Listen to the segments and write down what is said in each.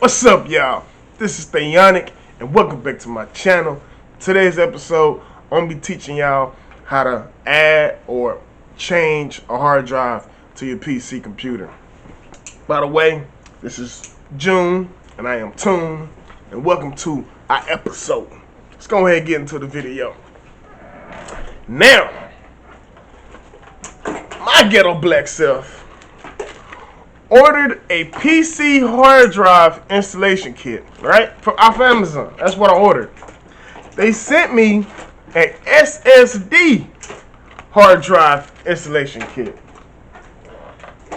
What's up, y'all? This is Thionic, and welcome back to my channel. Today's episode, I'm gonna be teaching y'all how to add or change a hard drive to your PC computer. By the way, this is June, and I am Toon, and welcome to our episode. Let's go ahead and get into the video. Now, my ghetto black self ordered a PC hard drive installation kit, right? Off Amazon. That's what I ordered. They sent me an SSD hard drive installation kit.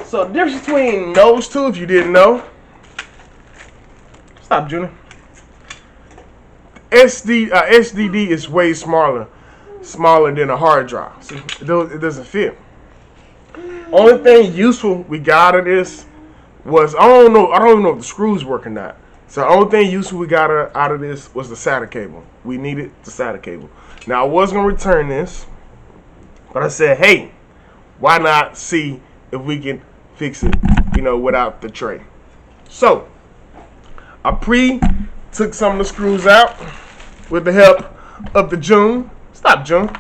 So the difference between those two, if you didn't know, stop, Junior. SSD is way smaller than a hard drive. See, it doesn't fit. Only thing useful we got out of this was I don't even know if the screws work or not. So the only thing useful we got out of this was the SATA cable. We needed the SATA cable. Now I was gonna return this, but I said, hey, why not see if we can fix it, without the tray. So I took some of the screws out with the help of the June. Stop, June.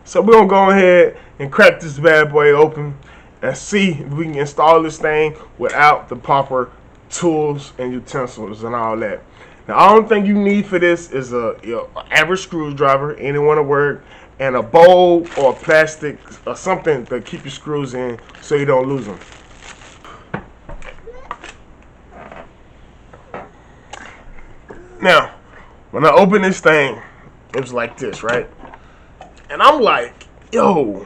So we're gonna go ahead and crack this bad boy open and see if we can install this thing without the proper tools and utensils and all that. Now, the only thing you need for this is a average screwdriver, anyone to work, and a bowl or plastic or something to keep your screws in so you don't lose them. Now, when I opened this thing, it was like this, right? And I'm like, yo,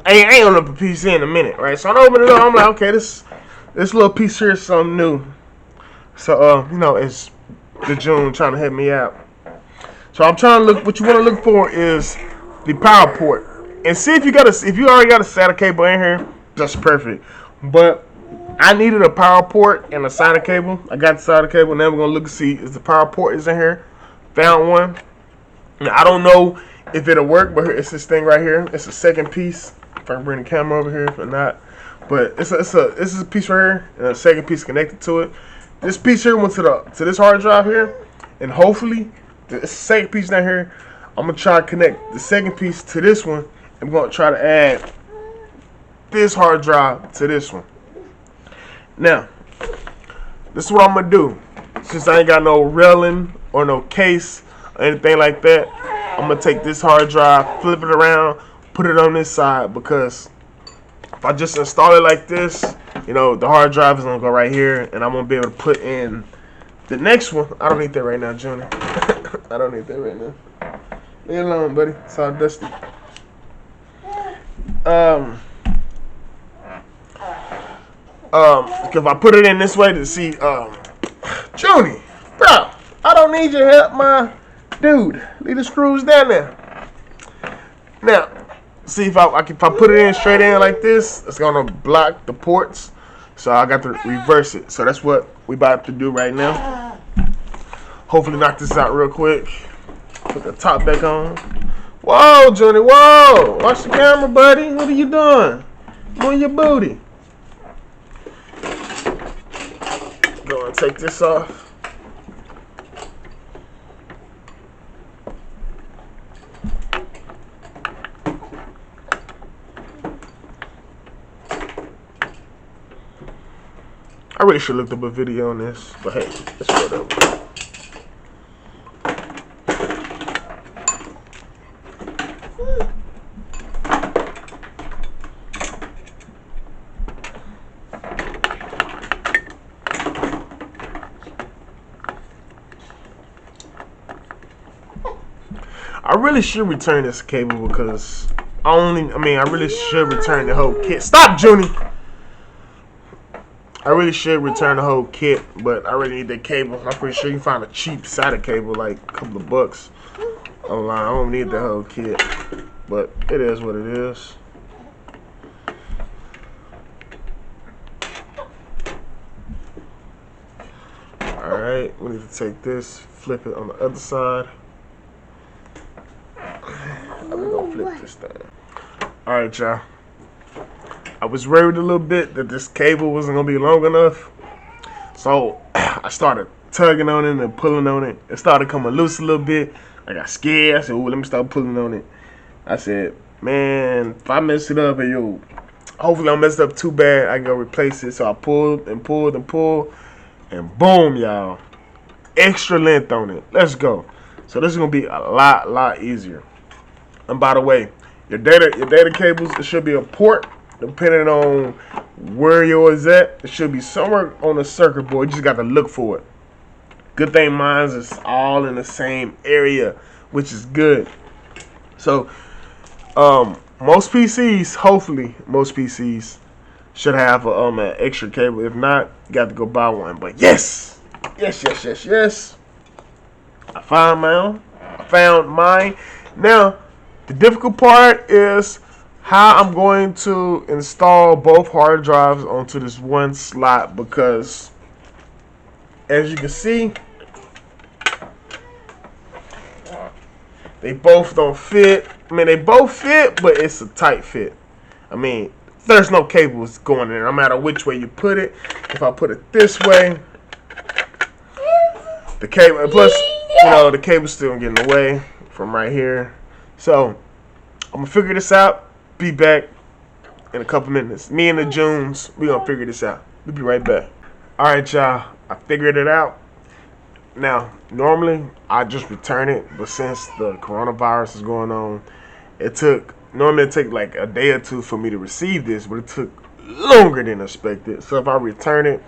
I ain't on the PC in a minute, right? So I open it up, I'm like, okay, this little piece here is something new. So, it's the June trying to help me out. So I'm trying to look, what you want to look for is the power port. And see if you already got a SATA cable in here, that's perfect. But I needed a power port and a SATA cable. I got the SATA cable, now we're going to look and see if the power port is in here. Found one. Now, I don't know if it'll work, but it's this thing right here. It's a second piece. If I can bring the camera over here, if not, but this is a piece right here, and a second piece connected to it. This piece here went to this hard drive here, and hopefully the second piece down here, I'm gonna try to connect the second piece to this one. I'm gonna try to add this hard drive to this one. Now, this is what I'm gonna do. Since I ain't got no railing or no case or anything like that, I'm gonna take this hard drive, flip it around, put it on this side, because if I just install it like this, the hard drive is gonna go right here, and I'm gonna be able to put in the next one. I don't need that right now, Junior. I don't need that right now. Leave it alone, buddy. It's all dusty. If I put it in this way to see, Junie, bro, I don't need your help, my dude. Leave the screws down there. Now, see if I put it in straight in like this, it's gonna block the ports. So I got to reverse it. So that's what we about to do right now. Hopefully knock this out real quick. Put the top back on. Whoa, Johnny, whoa! Watch the camera, buddy. What are you doing? Move your booty. Go and take this off. I really should look up a video on this, but hey, it's whatever. I really should return this cable because I really should return the whole kit. Stop, Junie! I really should return the whole kit, but I really need that cable. I'm pretty sure you can find a cheap SATA cable, like a couple of bucks online. I don't need the whole kit, but it is what it is. Alright, we need to take this, flip it on the other side. I'm gonna flip this thing. Alright, y'all. I was worried a little bit that this cable wasn't gonna be long enough, so I started tugging on it and pulling on it. It started coming loose a little bit. I got scared. I said, "Ooh, let me start pulling on it." I said, "Man, if I mess it up, hopefully I don't mess it up too bad. I can go replace it." So I pulled and pulled and pulled, and boom, y'all, extra length on it. Let's go. So this is gonna be a lot easier. And by the way, your data cables, it should be a port. Depending on where yours at, it should be somewhere on the circuit board. You just got to look for it. Good thing mine is all in the same area, which is good. So, most PCs, hopefully, most PCs should have an extra cable. If not, you got to go buy one. But yes. I found mine. Now, the difficult part is how I'm going to install both hard drives onto this one slot, because as you can see, they both don't fit. I mean, they both fit, but it's a tight fit. I mean, there's no cables going in, no matter which way you put it. If I put it this way, the cable, plus, the cable's still getting in the way from right here. So, I'm going to figure this out. Be back in a couple minutes. Me and the Joons, we gonna figure this out. We'll be right back. Alright, y'all. I figured it out. Now, normally I just return it, but since the coronavirus is going on, normally it take like a day or two for me to receive this, but it took longer than expected. So if I return it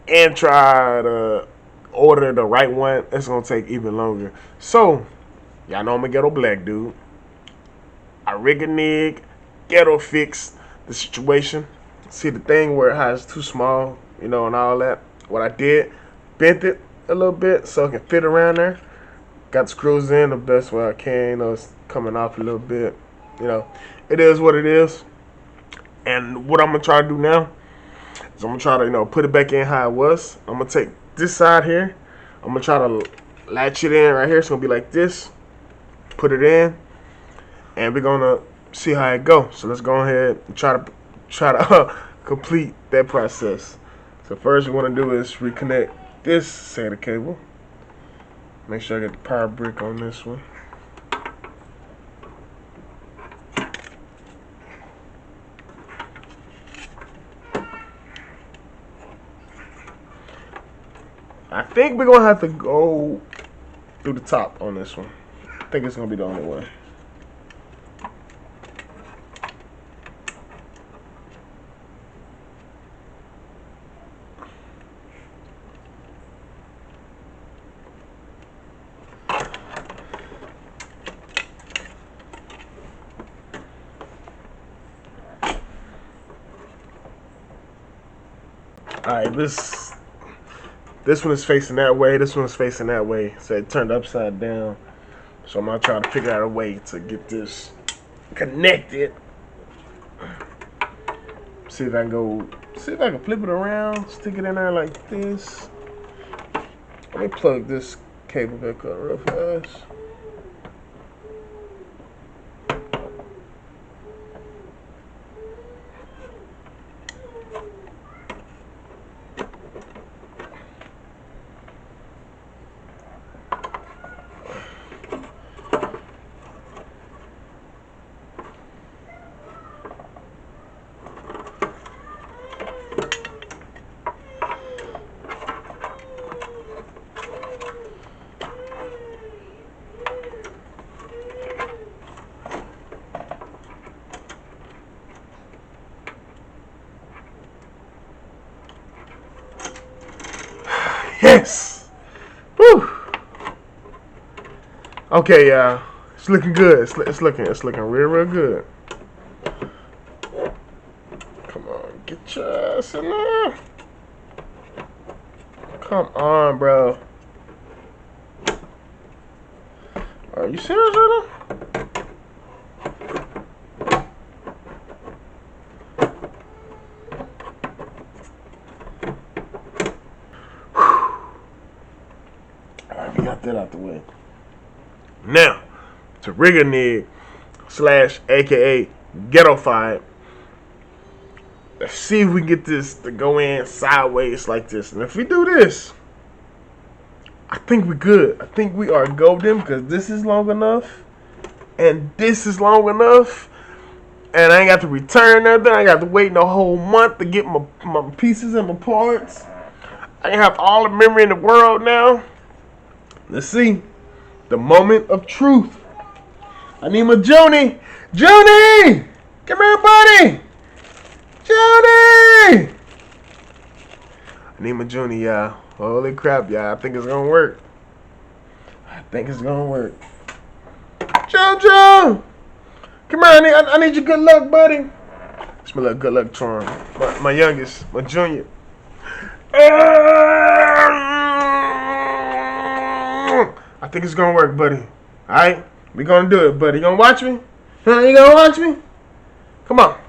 and try to order the right one, it's gonna take even longer. So, y'all know I'm a ghetto black dude. I rig a nig, ghetto fix the situation. See the thing where it has too small, and all that. What I did, bent it a little bit so it can fit around there. Got the screws in the best way I can. It's coming off a little bit. It is what it is. And what I'm gonna try to do now is I'm gonna try to, put it back in how it was. I'm gonna take this side here. I'm gonna try to latch it in right here. It's gonna be like this. Put it in. And we're gonna see how it goes. So let's go ahead and try to complete that process. So first, we want to do is reconnect this SATA cable. Make sure I get the power brick on this one. I think we're gonna have to go through the top on this one. I think it's gonna be the only way. Alright, this one is facing that way, this one is facing that way. So it turned upside down. So I'm gonna try to figure out a way to get this connected. See if I can flip it around, stick it in there like this. Let me plug this cable back up real fast. Yes! Woo! Okay, y'all. It's looking good. It's looking real good. Come on, get your ass in there. Come on, bro. Are you serious right now? Alright, we got that out the way. Now, to rig a nig / aka ghettofied, Let's see if we can get this to go in sideways like this. And if we do this, I think we're good. I think we are golden because this is long enough. And this is long enough. And I ain't got to return nothing. I got to wait a whole month to get my pieces and my parts. I have all the memory in the world now. Let's see. The moment of truth. I need my Junie. Junie! Come here, buddy! Junie! I need my Junie, y'all. Holy crap, y'all. I think it's gonna work. I think it's gonna work. Jojo! Come here, I need your good luck, buddy. It's my little good luck charm. My youngest, my junior. I think it's gonna work, buddy. Alright? We gonna do it, buddy. You gonna watch me? Huh? You gonna watch me? Come on.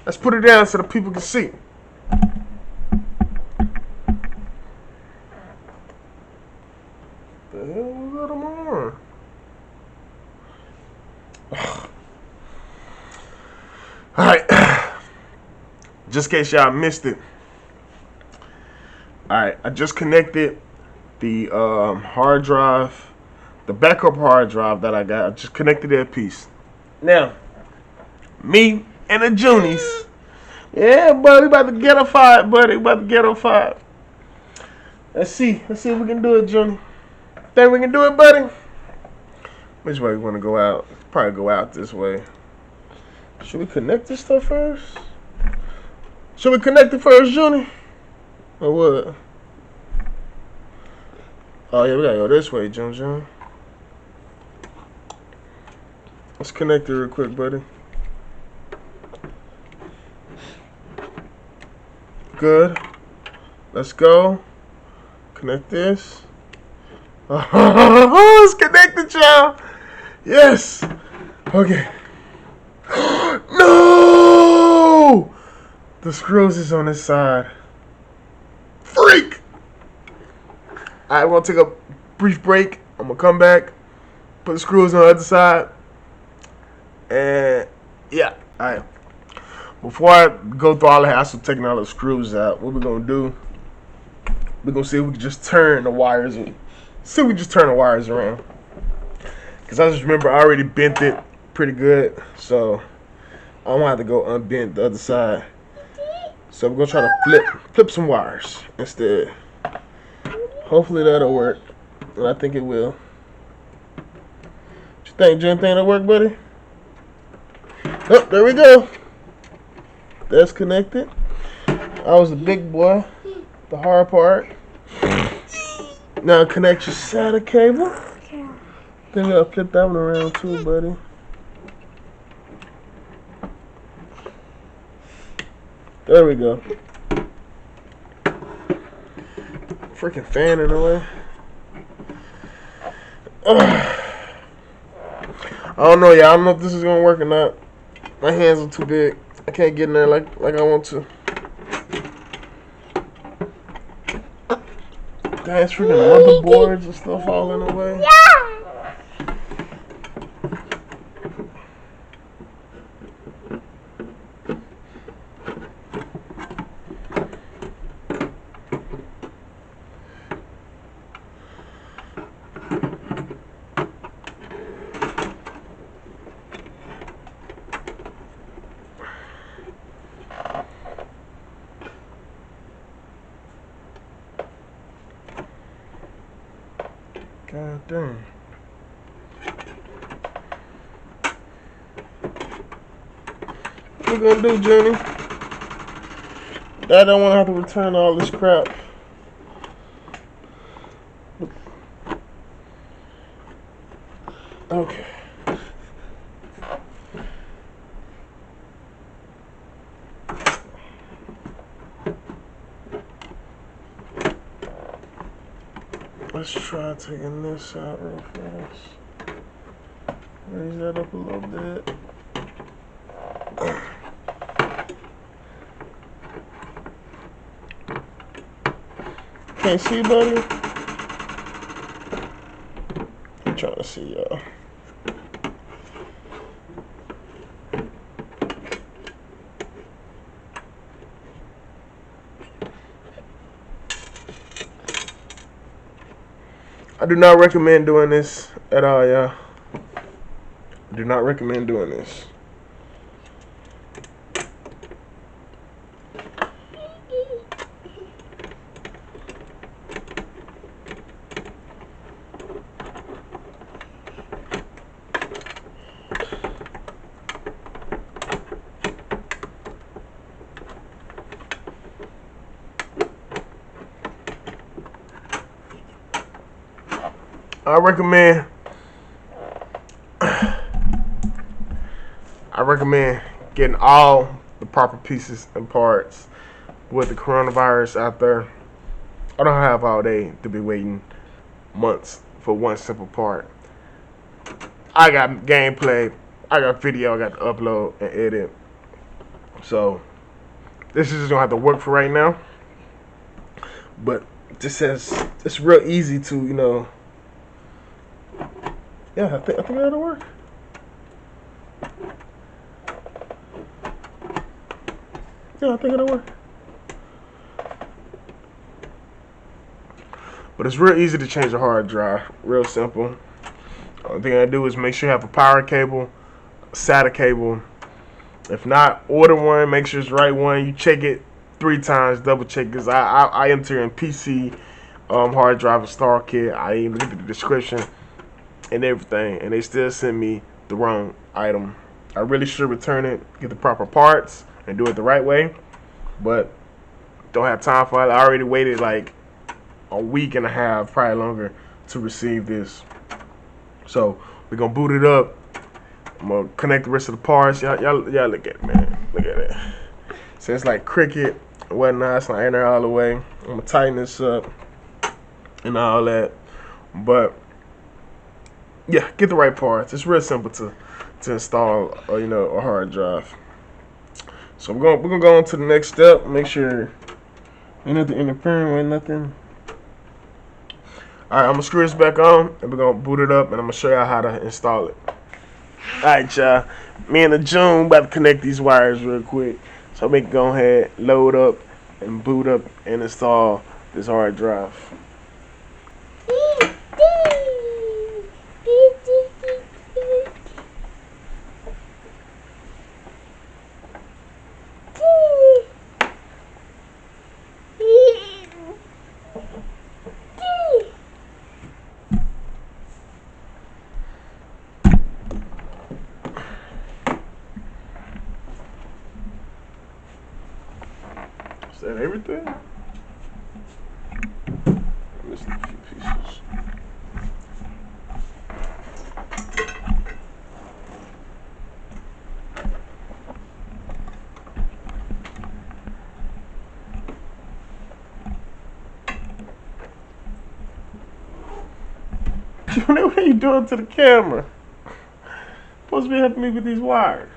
Let's put it down so the people can see. The hell was that on? Alright. Just in case y'all missed it. Alright, I just connected the hard drive, the backup hard drive that I got. I just connected that piece. Now, me and the Junies. Yeah, buddy, about to get a fight, buddy. About to get a fight. Let's see if we can do it, Junie. Think we can do it, buddy? Which way we want to go out? Probably go out this way. Should we connect this stuff first? Should we connect it first, Junie? Or what? Oh, yeah, we gotta go this way, Toon Joon. Let's connect it real quick, buddy. Good. Let's go. Connect this. Oh, it's connected, y'all. Yes. Okay. No! The screws is on this side. Freak! Alright, we're gonna take a brief break. I'm gonna come back, put the screws on the other side. And yeah, alright. Before I go through all the hassle taking all the screws out, what we're gonna do, we're gonna see if we can just turn the wires in. See if we just turn the wires around. Cause I just remember I already bent it pretty good. So I'm gonna have to go unbent the other side. So we're gonna try to flip some wires instead. Hopefully that'll work. And I think it will. What you think, Jim? Think that'll work, buddy? Oh, there we go. That's connected. I was the big boy. The hard part. Now connect your SATA cable. Then we gotta flip that one around too, buddy. There we go. Freaking fan in the way. I don't know, y'all. I don't know if this is gonna work or not. My hands are too big. I can't get in there like I want to. Guys, freaking motherboards and stuff all in the way. God damn. What we gonna do, Jenny? I don't want to have to return all this crap. Okay. Let's try taking this out real fast. Raise that up a little bit. Can't see, buddy? I'm trying to see, y'all. do not recommend doing this at all, y'all. Do not recommend doing this. I recommend getting all the proper pieces and parts with the coronavirus out there. I don't have all day to be waiting months for one simple part. I got gameplay, I got video, I got to upload and edit. So this is just gonna have to work for right now. But this says it's real easy to, you know. Yeah, I think that'll work. Yeah, I think it'll work. But it's real easy to change a hard drive. Real simple. Only thing I do is make sure you have a power cable, a SATA cable. If not, order one. Make sure it's the right one. You check it 3 times, double check. Because I enter in PC hard drive install kit. I even look at the description and everything, and they still send me the wrong item. I really should return it, get the proper parts, and do it the right way, but don't have time for it. I already waited like a week and a half, probably longer, to receive this. So we're gonna boot it up. I'm gonna connect the rest of the parts. Y'all look at it, man. Look at it. So it's like cricket and whatnot. It's not in there all the way. I'm gonna tighten this up and all that, but yeah, get the right parts. It's real simple to install, you know, a hard drive. So we're gonna go on to the next step. Make sure ain't nothing interfering with nothing. All right, I'm gonna screw this back on, and we're gonna boot it up, and I'm gonna show y'all how to install it. All right, y'all. Me and the Joon about to connect these wires real quick. So we can go ahead, load up, and boot up and install this hard drive. Is that everything? Missing a few pieces. What are you doing to the camera? Supposed to be helping me with these wires.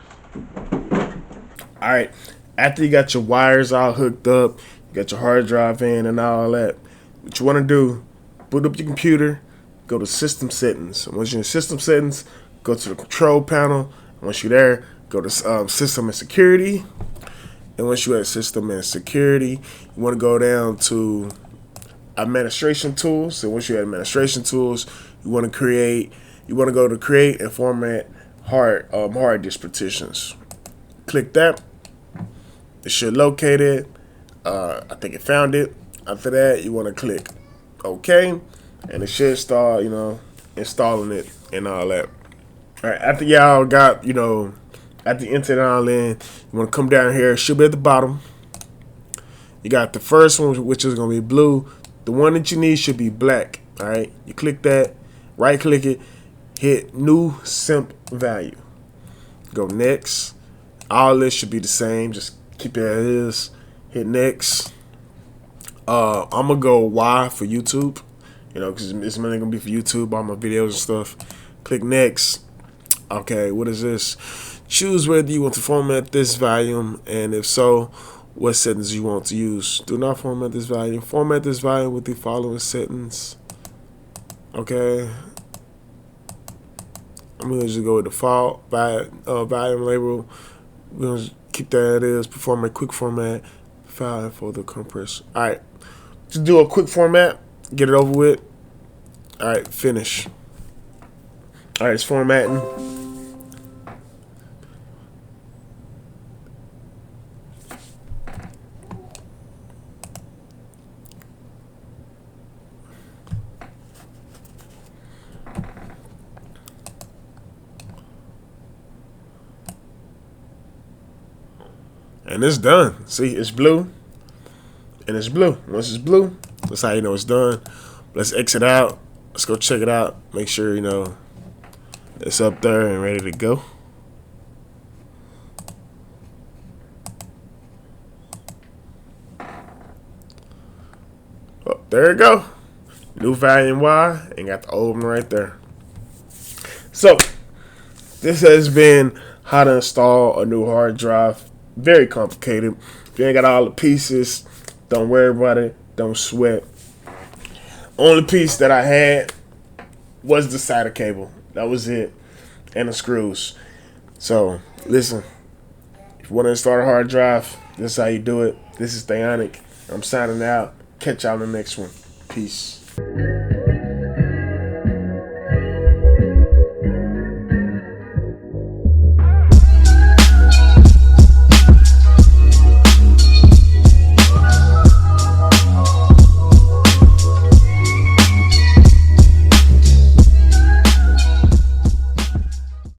Alright, after you got your wires all hooked up, you got your hard drive in and all that, what you want to do, boot up your computer, go to system settings. Once you're in system settings, go to the control panel. Once you're there, go to system and security. And once you're at system and security, you want to go down to administration tools. So once you're at administration tools, you want to go to create and format hard disk partitions. Click that. It should locate it. I think it found it. After that, you want to click OK, and it should start, you know, installing it and all that. All right, after y'all got, you know, after you enter it all in, you want to come down here. It should be at the bottom. You got the first one, which is going to be blue. The one that you need should be black. All right, you click that, right click it, hit new simp value. Go next. All this should be the same. Just keep it as is. Hit next. I'm gonna go Y for YouTube, you know, because it's mainly gonna be for YouTube, all my videos and stuff. Click next. Okay, what is this? Choose whether you want to format this volume, and if so, what settings you want to use. Do not format this volume. Format this volume with the following settings. Okay. I'm gonna just go with default volume label. We're gonna keep that as perform a quick format file for the compressor. Alright. Just do a quick format, get it over with. Alright, finish. Alright, it's formatting. And it's done. See, it's blue. And it's blue. Once it's blue, that's how you know it's done. Let's exit out. Let's go check it out. Make sure, you know, it's up there and ready to go. Oh, there you go. New value in Y and got the old one right there. So, this has been how to install a new hard drive. Very complicated. If you ain't got all the pieces, don't worry about it. Don't sweat. Only piece that I had was the SATA cable. That was it. And the screws. So, listen. If you want to install a hard drive, this is how you do it. This is Thionic. I'm signing out. Catch y'all in the next one. Peace.